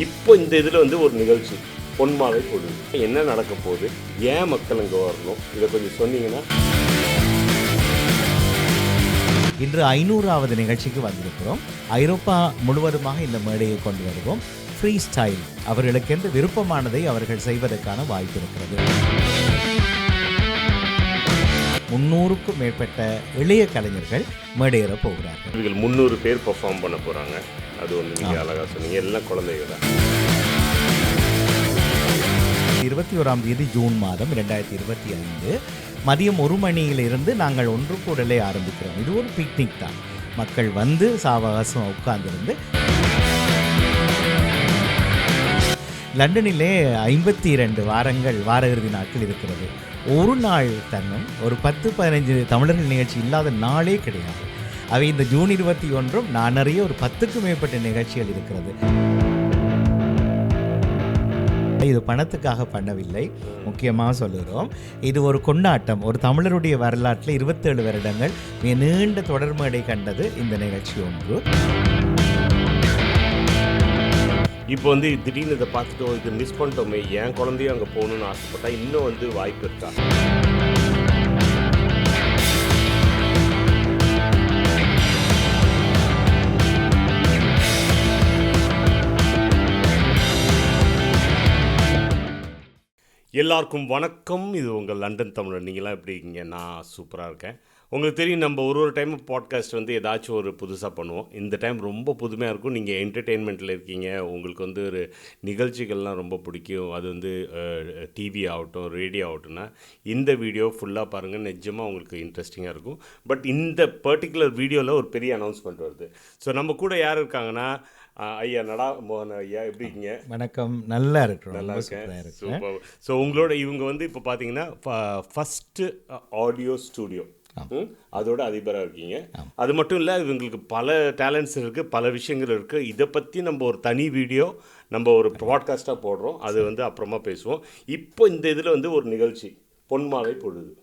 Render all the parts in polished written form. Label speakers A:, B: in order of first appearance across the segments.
A: இப்போ இந்த இதில் வந்து ஒரு நிகழ்ச்சி பொன்மாலை பொழுது என்ன நடக்க போகுது, ஏன் மக்கள் அங்கே வரணும், இதை கொஞ்சம் சொன்னீங்கன்னா.
B: இன்று 500வது நிகழ்ச்சிக்கு வந்திருக்கிறோம். ஐரோப்பா முழுவதுமாக இந்த மேடையை கொண்டு வருவோம். ஃப்ரீ ஸ்டைல், அவர்களுக்கென்று விருப்பமானதை அவர்கள் செய்வதற்கான வாய்ப்பு இருக்கிறது. 300க்கும் மேற்பட்ட இளைய கலைஞர்கள் மேடையேற போகிறார்கள்.
A: இவர்கள் 300 பேர் பெர்ஃபார்ம் பண்ண போகிறாங்க. அது ஒன்று நீங்கள் அழகாக சொன்னீங்க. எல்லாம் குழந்தைங்க தான்.
B: 21ஆம் தேதி ஜூன் மாதம் 2025 மதியம் 1 மணியிலிருந்து நாங்கள் ஒன்று கூடலே ஆரம்பிக்கிறோம். இது ஒரு பிக்னிக் தான். மக்கள் வந்து சாவகாசம் உட்கார்ந்திருந்து லண்டனிலே 52 வாரங்கள் வார இறுதி நாட்கள் இருக்கிறது. ஒரு நாள் தன்னும் ஒரு 10-15 தமிழர்கள் நிகழ்ச்சி இல்லாத நாளே கிடையாது. அவை இந்த ஜூன் 21 நான் அறிய ஒரு 10க்கும் மேற்பட்ட நிகழ்ச்சிகள் இருக்கிறது. இது பணத்துக்காக பண்ணவில்லை, முக்கியமாக சொல்லுகிறோம். இது ஒரு கொண்டாட்டம். ஒரு தமிழருடைய வரலாற்றில் 27 வருடங்கள் மிக நீண்ட தொடர்மேடை கண்டது இந்த நிகழ்ச்சி ஒன்று.
A: இப்போ வந்து திடீர்னு இதை பார்த்துட்டு இது மிஸ் பண்ணிட்டோமே, என் குழந்தையும் அங்கே போகணுன்னு ஆசைப்பட்டா இன்னும் வந்து வாய்ப்பு இருக்கா? எல்லாருக்கும் வணக்கம். இது உங்கள் லண்டன் தமிழர். நீங்களாம் எப்படி இருக்கீங்க? நான் சூப்பராக இருக்கேன். உங்களுக்கு தெரியும், நம்ம ஒரு டைம் பாட்காஸ்ட் வந்து ஏதாச்சும் ஒரு புதுசாக பண்ணுவோம். இந்த டைம் ரொம்ப புதுமையாக இருக்கும். நீங்கள் என்டர்டெயின்மெண்ட்டில் இருக்கீங்க, உங்களுக்கு வந்து ஒரு நிகழ்ச்சிகள்லாம் ரொம்ப பிடிக்கும். அது வந்து டிவி ஆகட்டும், ரேடியோ ஆகட்டும்னா இந்த வீடியோ ஃபுல்லாக பாருங்கள். நிஜமாக உங்களுக்கு இன்ட்ரெஸ்டிங்காக இருக்கும். பட் இந்த பர்டிகுலர் வீடியோவில் ஒரு பெரிய அனௌன்ஸ்மெண்ட் வருது. ஸோ நம்ம கூட யார் இருக்காங்கன்னா, ஐயா நடா மோகன் ஐயா, எப்படி இருக்கீங்க?
B: வணக்கம். நல்லா இருக்கிறோம்.
A: நல்லா இருக்கேன். சூப்பர். ஸோ உங்களோட இவங்க வந்து இப்போ பார்த்தீங்கன்னா ஃபஸ்ட்டு ஆடியோ ஸ்டூடியோ அதோட அதிபராக இருக்கீங்க. அது மட்டும் இல்லை, இவங்களுக்கு பல டேலண்ட்ஸ் இருக்குது, பல விஷயங்கள் இருக்குது. இதை பற்றி நம்ம ஒரு தனி வீடியோ நம்ம ஒரு பாட்காஸ்ட்டாக போடுறோம். அது வந்து அப்புறமா பேசுவோம். இப்போ இந்த இதில் வந்து ஒரு நிகழ்ச்சி பொன்மாலை பொழுது.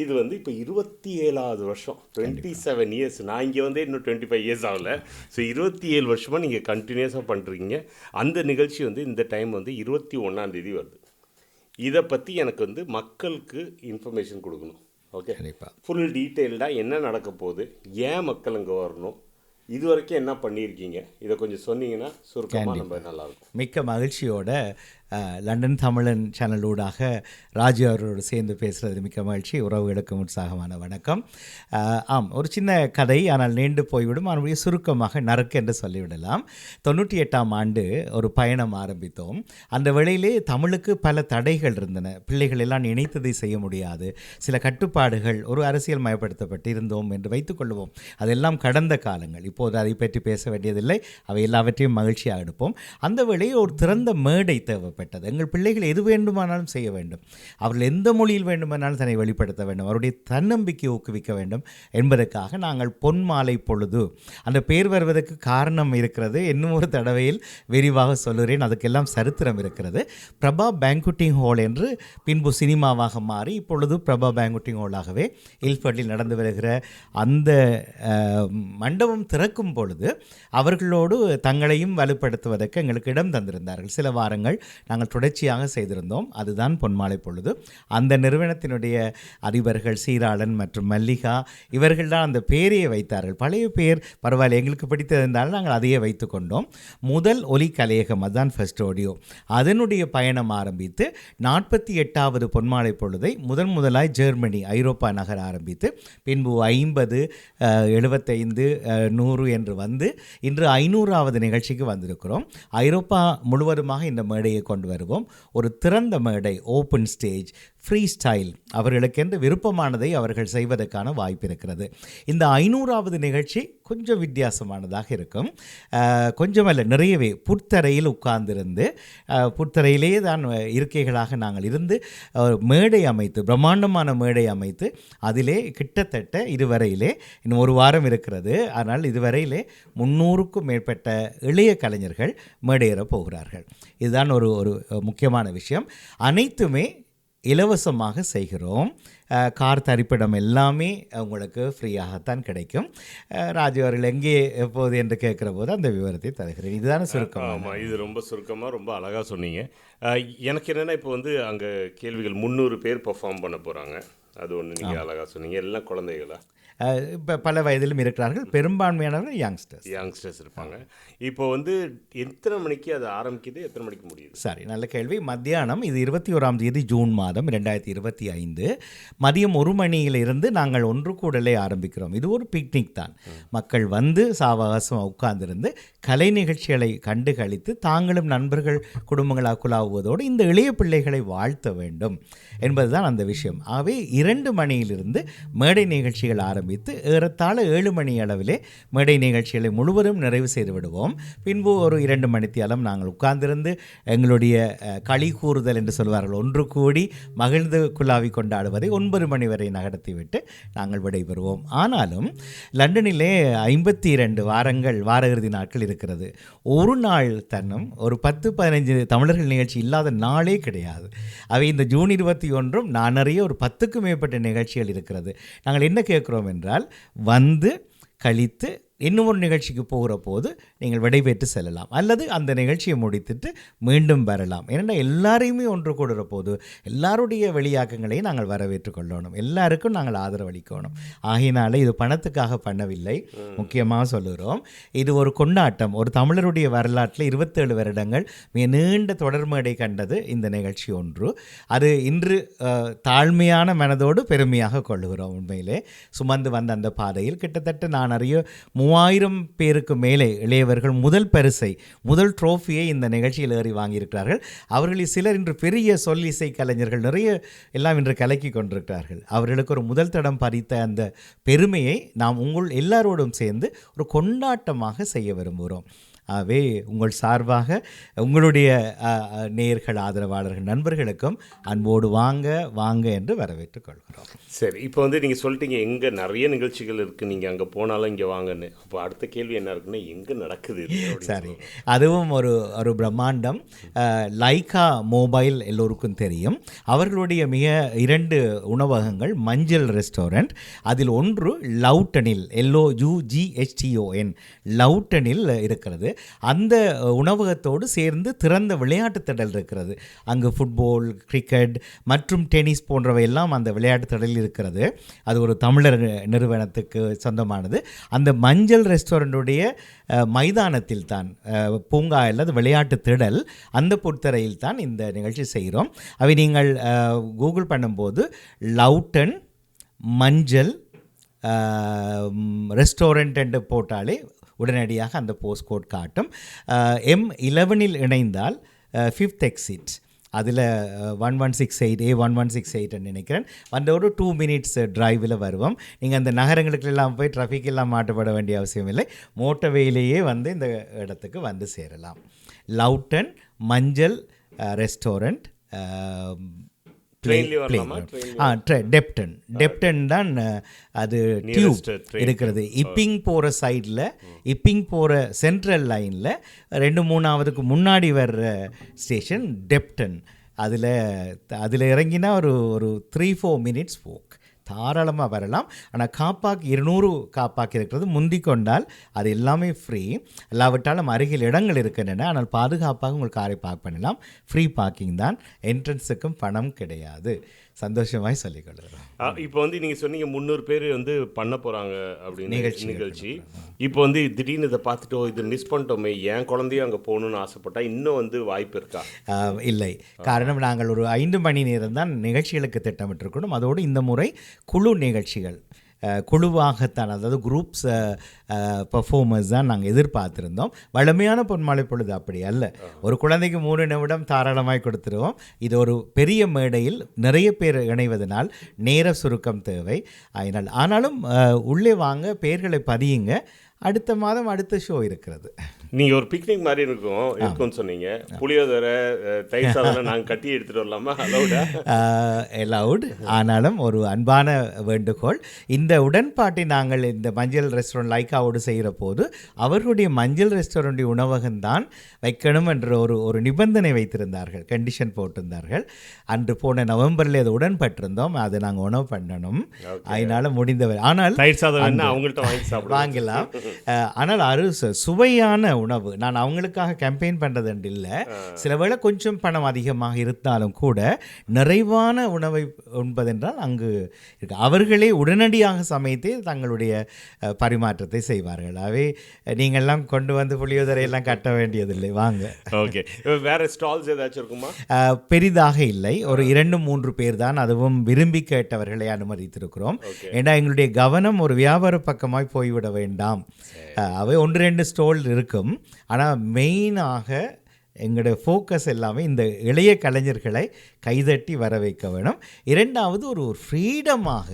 A: இது வந்து இப்போ 27வது வருஷம், 27 இயர்ஸ். நான் இங்கே வந்து இன்னும் 25 இயர்ஸ் ஆகலை. ஸோ 27 வருஷமாக நீங்கள் கண்டினியூஸாக பண்ணுறீங்க. அந்த நிகழ்ச்சி வந்து இந்த டைம் வந்து 21ஆம் தேதி வருது. இதை பற்றி எனக்கு வந்து மக்களுக்கு இன்ஃபர்மேஷன் கொடுக்கணும். ஓகே, ஃபுல் டீட்டெயில்டாக என்ன நடக்க போகுது, ஏன் மக்கள் அங்கே வரணும், இது வரைக்கும் என்ன பண்ணியிருக்கீங்க, இதை கொஞ்சம் சொன்னீங்கன்னா சுருக்கமாக நம்ம நல்லாயிருக்கும்.
B: மிக்க மகிழ்ச்சியோட லண்டன் தமிழன் சேனலூடாக ராஜு அவரோடு சேர்ந்து பேசுகிறது மிக்க மகிழ்ச்சி. உறவுகளுக்கு உற்சாகமான வணக்கம். ஒரு சின்ன கதை, ஆனால் நீண்டு போய்விடும். ஆனால் சுருக்கமாக நறுக்கு என்று சொல்லிவிடலாம். 98ஆம் ஆண்டு ஒரு பயணம் ஆரம்பித்தோம். அந்த வேளையிலே தமிழுக்கு பல தடைகள் இருந்தன. பிள்ளைகள் எல்லாம் நினைத்ததை செய்ய முடியாது, சில கட்டுப்பாடுகள், ஒரு அரசியல் மயப்படுத்தப்பட்டு இருந்தோம் என்று வைத்துக்கொள்வோம். அதெல்லாம் கடந்த காலங்கள். இப்போது அதை பற்றி பேச வேண்டியதில்லை. அவை எல்லாவற்றையும் மகிழ்ச்சியாக எடுப்போம். அந்த வேளையில் ஒரு திறந்த மேடை தேவைப்பட்டது. எங்கள் பிள்ளைகள் எது வேண்டுமானாலும் செய்ய வேண்டும், அவர்கள் எந்த மொழியில் வேண்டுமானாலும் தன்னை வெளிப்படுத்த வேண்டும், அவருடைய தன்னம்பிக்கை ஊக்குவிக்க வேண்டும் என்பதற்காக நாங்கள் பொன்மாலை பொழுது, அந்த பேர் வருவதற்கு காரணம் இருக்கிறது. இன்னும் ஒரு தடவையில் விரிவாக சொல்லுகிறேன். அதுக்கெல்லாம் சரித்திரம் இருக்கிறது. பிரபா பேங்குட்டிங் ஹால் என்று பின்பு சினிமாவாக மாறி இப்பொழுது பிரபா பேங்குட்டிங் ஹாலாகவே இல்ஃபர்டில் நடந்து வருகிற அந்த மண்டபம் திறக்கும் பொழுது அவர்களோடு தங்களையும் வலுப்படுத்துவதற்கு எங்களுக்கு இடம் தந்திருந்தார்கள். சில வாரங்கள் நாங்கள் தொடர்ச்சியாக செய்திருந்தோம். அதுதான் பொன்மாலை பொழுது. அந்த நிறுவனத்தினுடைய அதிபர்கள் சீராளன் மற்றும் மல்லிகா இவர்கள் தான் அந்த பேரையே வைத்தார்கள். பழைய பேர் பரவாயில்ல, எங்களுக்கு பிடித்திருந்தாலும் நாங்கள் அதையே வைத்து கொண்டோம். முதல் ஒலி கலையகம், அதுதான் ஃபர்ஸ்ட் ஆடியோ. அதனுடைய பயணம் ஆரம்பித்து 48வது பொன்மாலை பொழுதை முதலாய் ஜெர்மனி, ஐரோப்பா நகர் ஆரம்பித்து பின்பு 50, 75, 100 என்று வந்து இன்று 500வது நிகழ்ச்சிக்கு வந்திருக்கிறோம். ஐரோப்பா முழுவதுமாக இந்த மேடையை கொண்டு வருவோம். ஒரு திறந்த மேடை, ஓப்பன் ஸ்டேஜ், ஃப்ரீ ஸ்டைல், அவர்களுக்கென்று விருப்பமானதை அவர்கள் செய்வதற்கான வாய்ப்பு இருக்கிறது. இந்த 500வது நிகழ்ச்சி கொஞ்சம் வித்தியாசமானதாக இருக்கும். கொஞ்சமல்ல, நிறையவே புத்தரையில் உட்கார்ந்திருந்து, புத்தரையிலே தான் இருக்கைகளாக நாங்கள் இருந்து மேடை அமைத்து, பிரம்மாண்டமான மேடை அமைத்து, அதிலே கிட்டத்தட்ட இதுவரையிலே இன்னும் ஒரு வாரம் இருக்கிறது, ஆனால் இதுவரையிலே 300க்கும் மேற்பட்ட இளைய கலைஞர்கள் மேடையேற போகிறார்கள். இதுதான் ஒரு முக்கியமான விஷயம். அனைத்துமே இலவசமாக செய்கிறோம். கார் தரிப்பிடம் எல்லாமே உங்களுக்கு ஃப்ரீயாகத்தான் கிடைக்கும். ராஜு அவர்கள் எங்கே எப்போது என்று கேட்குற போது அந்த விவரத்தை தருகிறேன். இதுதானே சுருக்கம்.
A: ஆமாம், இது ரொம்ப சுருக்கமாக ரொம்ப அழகாக சொன்னீங்க. எனக்கு என்னென்னா இப்போ வந்து அங்கே கேள்விகள் 300 பேர் பெர்ஃபார்ம் பண்ண போகிறாங்க. அது ஒன்று நீங்கள் அழகாக சொன்னீங்க. எல்லாம் குழந்தைகளா?
B: இப்போ பல வயதிலும் இருக்கிறார்கள். பெரும்பான்மையானவர்கள் யங்ஸ்டர்ஸ்
A: இருப்பாங்க. இப்போ வந்து எத்தனை மணிக்கு அது ஆரம்பிக்குது, எத்தனை மணிக்கு முடியுது?
B: சரி, நல்ல கேள்வி. மத்தியானம், இது 21ஆம் தேதி ஜூன் மாதம் 2025 மதியம் 1 மணியிலிருந்து நாங்கள் ஒன்று கூடலே ஆரம்பிக்கிறோம். இது ஒரு பிக்னிக் தான். மக்கள் வந்து சாவகாசம் உட்கார்ந்திருந்து கலை நிகழ்ச்சிகளை கண்டு கழித்து தாங்களும் நண்பர்கள் குடும்பங்களாக குழாவுவதோடு இந்த இளைய பிள்ளைகளை வாழ்த்த வேண்டும் என்பதுதான் அந்த விஷயம். ஆகவே 2 மணியிலிருந்து மேடை நிகழ்ச்சிகள் ஆரம்பித்து ஏறத்தாழ 7 மணி அளவிலே மேடை நிகழ்ச்சிகளை முழுவதும் நிறைவு செய்து விடுவோம். பின்பு ஒரு 2 மணித்தியாலம் நாங்கள் உட்கார்ந்திருந்து எங்களுடைய களி கூறுதல் என்று சொல்வார்கள், ஒன்று கூடி மகிழ்ந்து குழாவி கொண்டாடுவதை 9 மணி வரை நகர்த்திவிட்டு நாங்கள் விடைபெறுவோம். ஆனாலும் லண்டனிலே 52 வார இறுதி நாட்கள் இருக்கிறது. ஒரு நாள் தன்னும் ஒரு 10-15 தமிழர்கள் நிகழ்ச்சி இல்லாத நாளே கிடையாது. அவை இந்த ஜூன் 21 நான் நிறைய ஒரு 10க்கும் மேற்பட்ட நிகழ்ச்சிகள் இருக்கிறது. நாங்கள் என்ன கேட்குறோம் என்றால், வந்து கழித்து இன்னும் ஒரு நிகழ்ச்சிக்கு போகிற போது நீங்கள் விடைபெற்று செல்லலாம், அல்லது அந்த நிகழ்ச்சியை முடித்துட்டு மீண்டும் வரலாம். ஏன்னா எல்லாரையுமே ஒன்று கூடுற போது எல்லாருடைய வெளியாக்கங்களையும் நாங்கள் வரவேற்று கொள்ளணும், எல்லாருக்கும் நாங்கள் ஆதரவளிக்கணும். ஆகினால இது பணத்துக்காக பண்ணவில்லை. முக்கியமாக சொல்லுகிறோம், இது ஒரு கொண்டாட்டம். ஒரு தமிழருடைய வரலாற்றில் 27 வருடங்கள் மிக நீண்ட தொடர்மேடை கண்டது இந்த நிகழ்ச்சி ஒன்று. அது இன்று தாழ்மையான மனதோடு பெருமையாக கொள்ளுகிறோம். உண்மையிலே சுமந்து வந்த அந்த பாதையில் கிட்டத்தட்ட நான் அறிய 3000 பேருக்கு மேலே இளையவர்கள் முதல் ட்ரோஃபியை இந்த நிகழ்ச்சியில் ஏறி வாங்கியிருக்கிறார்கள். அவர்களில் சிலர் இன்று பெரிய சொல் இசை கலைஞர்கள் நிறைய எல்லாம் இன்று கலக்கி கொண்டிருக்கிறார்கள். அவர்களுக்கு ஒரு முதல் தடம் பறித்த அந்த பெருமையை நாம் உங்கள் எல்லாரோடும் சேர்ந்து ஒரு கொண்டாட்டமாக செய்ய விரும்புகிறோம். ஆகவே உங்கள் சார்பாக உங்களுடைய நேயர்கள், ஆதரவாளர்கள், நண்பர்களுக்கும் அன்போடு வாங்க என்று வரவேற்றுக் கொள்கிறோம்.
A: சரி, இப்போ வந்து நீங்கள் சொல்லிட்டீங்க எங்கே நிறைய நிகழ்ச்சிகள் இருக்குது, நீங்கள் அங்கே போனாலும் இங்கே வாங்கன்னு. அப்போ அடுத்த கேள்வி என்ன இருக்குன்னா, எங்கே நடக்குது?
B: சரி, அதுவும் ஒரு பிரம்மாண்டம். லைக்கா மொபைல் எல்லோருக்கும் தெரியும். அவர்களுடைய மிக 2 உணவகங்கள், மஞ்சள் ரெஸ்டாரண்ட். அதில் ஒன்று லவுட்டனில், LOUGHTON லவுட்டனில் இருக்கிறது. அந்த உணவகத்தோடு சேர்ந்து திறந்த விளையாட்டு திடல் இருக்கிறது. அங்கு ஃபுட்பால், கிரிக்கெட் மற்றும் டென்னிஸ் போன்றவை எல்லாம் அந்த விளையாட்டு திடலில் இருக்கிறது. அது ஒரு தமிழர் நிறுவனத்துக்கு சொந்தமானது. அந்த மஞ்சள் ரெஸ்டாரண்ட்டுடைய மைதானத்தில் தான், பூங்கா அல்லது விளையாட்டு திடல், அந்த பொறுத்தரையில் தான் இந்த நிகழ்ச்சி செய்கிறோம். அவை நீங்கள் கூகுள் பண்ணும்போது லவுட்டன் மஞ்சள் ரெஸ்டாரண்ட் என்று போட்டாலே உடனடியாக அந்த போஸ்ட் கோட் காட்டும். M11 இணைந்தால் 5th எக்ஸிட், அதில் 1168 A1168 நினைக்கிறேன். அந்த ஒரு 2 minutes டிரைவில் வருவோம். நீங்கள் அந்த நகரங்களுக்கு எல்லாம் போய் டிராஃபிக் எல்லாம் மாட்டப்பட வேண்டிய அவசியம் இல்லை. மோட்டர்வேயிலேயே வந்து இந்த இடத்துக்கு வந்து சேரலாம். லவுட்டன் மஞ்சள் ரெஸ்டாரண்ட், டெப்டன் தான் அது டியூப் இருக்கிறது. இப்பிங் போகிற சைடில், இப்பிங் போகிற சென்ட்ரல் லைனில் 2-3 முன்னாடி வர்ற ஸ்டேஷன் டெப்டன். அதில் இறங்கினா ஒரு 3-4 minutes போக் தாராளமாக வரலாம். ஆனால் காப்பாக் 200 காப்பாக் இருக்கிறது. முந்தி கொண்டால் அது எல்லாமே ஃப்ரீ. எல்லாவிட்டாலும் அருகில் இடங்கள் இருக்கின்றன. ஆனால் பாதுகாப்பாக உங்கள் காரை பார்க் பண்ணலாம். ஃப்ரீ பார்க்கிங் தான், என்ட்ரன்ஸுக்கும் பணம் கிடையாது. சந்தோஷமாய் சொல்லிக்கொள்கிறோம்.
A: இப்போ வந்து நீங்கள் சொன்னீங்க 300 பேர் வந்து பண்ண போகிறாங்க அப்படின்னு நிகழ்ச்சி. இப்போ வந்து திடீர்னு இதை பார்த்துட்டோ இது மிஸ் பண்ணிட்டோமே, என் குழந்தையும் அங்கே போகணுன்னு ஆசைப்பட்டா இன்னும் வந்து வாய்ப்பு இருக்கா?
B: இல்லை. காரணம், நாங்கள் ஒரு 5 மணி நேரம் தான் நிகழ்ச்சிகளுக்கு திட்டமிட்டிருக்கணும். அதோடு இந்த முறை குழு நிகழ்ச்சிகள், குழுவாகத்தான், அதாவது குரூப்ஸ் பர்ஃபார்மர்ஸ் தான் நாங்கள் எதிர்பார்த்துருந்தோம். வலிமையான பொன்மாலை பொழுது அப்படி அல்ல. ஒரு குழந்தைக்கு 3 நிமிடம் தாராளமாய் கொடுத்துருவோம். இது ஒரு பெரிய மேடையில் நிறைய பேர் இணைவதனால் நேர சுருக்கம் தேவை. ஆனாலும் உள்ளே வாங்க, பெயர்களை பதியுங்க. அடுத்த மாதம் அடுத்த ஷோ இருக்கிறது.
A: நீங்கள் ஒரு பிக்னிக் மாதிரி இருக்கும்னு சொன்னீங்க. புளியோதரை தயிர் சாதம் நாங்கள் கட்டி எடுத்துகிட்டு வரலாமா? அலௌடா?
B: அலௌட். ஆனாலும் ஒரு அன்பான வேண்டுகோள், இந்த உடன்பாட்டை நாங்கள் இந்த மஞ்சள் ரெஸ்டாரண்ட் லைக்காவோடு செய்கிற போது அவர்களுடைய மஞ்சள் ரெஸ்டாரண்ட் உணவகம்தான் வைக்கணும் என்ற ஒரு நிபந்தனை வைத்திருந்தார்கள், கண்டிஷன் போட்டிருந்தார்கள். அன்று போன நவம்பரில் அது உடன்பட்டிருந்தோம், அதை நாங்கள் உணவு பண்ணணும். அதனால முடிந்தவர். ஆனால்
A: தயிர் சாதம் அவங்கள்ட்ட
B: வாங்கலாம். ஆனால் சுவையான உணவு. நான் அவங்களுக்காக கேம்பெயின் பண்ணுறதுண்டு இல்லை, சில வேளை கொஞ்சம் பணம் அதிகமாக இருந்தாலும் கூட நிறைவான உணவை உண்பதென்றால் அங்கு இருக்கு. அவர்களே உடனடியாக சமைத்து தங்களுடைய பரிமாற்றத்தை செய்வார்கள். அவை நீங்கள்லாம் கொண்டு வந்து புளியோதரையெல்லாம் கட்ட வேண்டியதில்லை, வாங்க.
A: ஓகே, வேற ஸ்டால்ஸ் ஏதாச்சும் இருக்குமா?
B: பெரிதாக இல்லை, ஒரு 2-3 பேர் தான், அதுவும் விரும்பி கேட்டவர்களை அனுமதித்திருக்கிறோம். ஏன்னா எங்களுடைய கவனம் ஒரு வியாபார பக்கமாய் போய்விட வேண்டாம். அவை 1-2 ஸ்டால் இருக்கும், ஆனால் மெயினாக எங்களுடைய ஃபோக்கஸ் எல்லாமே இந்த இளைய கலைஞர்களை கைதட்டி வர வைக்க வேணும். இரண்டாவது ஒரு ஃப்ரீடமாக,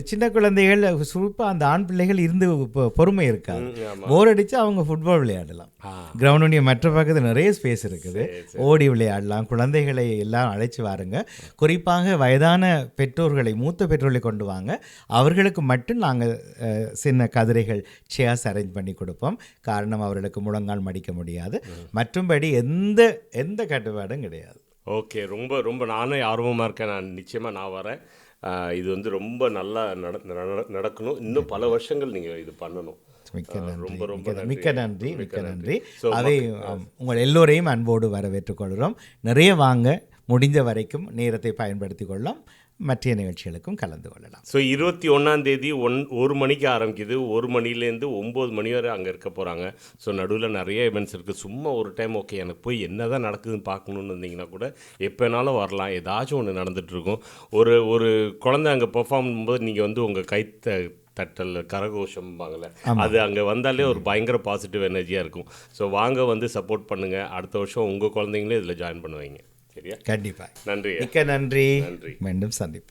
B: சின்ன குழந்தைகள் சூப்பாக அந்த ஆண் பிள்ளைகள் இருந்து பொறுமை இருக்காது, போர் அடித்து அவங்க ஃபுட்பால் விளையாடலாம். கிரவுண்டுடைய மற்ற பக்கத்தில் நிறைய ஸ்பேஸ் இருக்குது, ஓடி விளையாடலாம். குழந்தைகளை எல்லாம் அழைச்சி வாருங்க. குறிப்பாக வயதான பெற்றோர்களை, மூத்த பெற்றோர்களை கொண்டு வாங்க. அவர்களுக்கு மட்டும் நாங்கள் சின்ன கதிரைகள் சேர்ஸ் அரேஞ்ச் பண்ணி கொடுப்போம். காரணம் அவர்களுக்கு முழங்கால் மடிக்க முடியாது. மற்றும்படி எந்த கட்டுப்பாடும் கிடையாது.
A: ஓகே, ரொம்ப ரொம்ப நானே ஆர்வமாக இருக்கேன். நான் வரேன். இது ரொம்ப நல்லா நடக்கணும். இன்னும் பல வருஷங்கள் நீங்கள் இது பண்ணணும்.
B: ரொம்ப ரொம்ப மிக்க நன்றி. அதை உங்கள் எல்லோரையும் அன்போடு வரவேற்றுக் கொள்கிறோம். நிறைய வாங்க, முடிஞ்ச வரைக்கும் நேரத்தை பயன்படுத்தி கொள்ளலாம், மற்ற நிகழ்ச்சிகளுக்கும் கலந்து கொள்ளலாம்.
A: ஸோ 21 1 மணிக்கு ஆரம்பிக்குது. 1 மணிலேருந்து 9 மணி வரை அங்கே இருக்க போகிறாங்க. ஸோ நடுவில் நிறைய இவெண்ட்ஸ் இருக்குது. சும்மா ஒரு டைம் ஓகே எனக்கு போய் என்ன தான் நடக்குதுன்னு பார்க்கணுன்னு இருந்தீங்கன்னா கூட எப்போனாலும் வரலாம். ஏதாச்சும் ஒன்று நடந்துகிட்ருக்கும். ஒரு குழந்தை அங்கே பெர்ஃபார்ம் பண்ணும்போது நீங்கள் உங்கள் தட்டல் கரகோஷம்பாங்கள்ல, அது அங்கே வந்தாலே ஒரு பயங்கர பாசிட்டிவ் எனர்ஜியாக இருக்கும். ஸோ வாங்க சப்போர்ட் பண்ணுங்கள். அடுத்த வருஷம் உங்கள் குழந்தைங்களே இதில் ஜாயின் பண்ணுவீங்க. சரியா?
B: கண்டிப்பாக.
A: நன்றி.
B: மிக்க நன்றி. மீண்டும் சந்திப்போம்.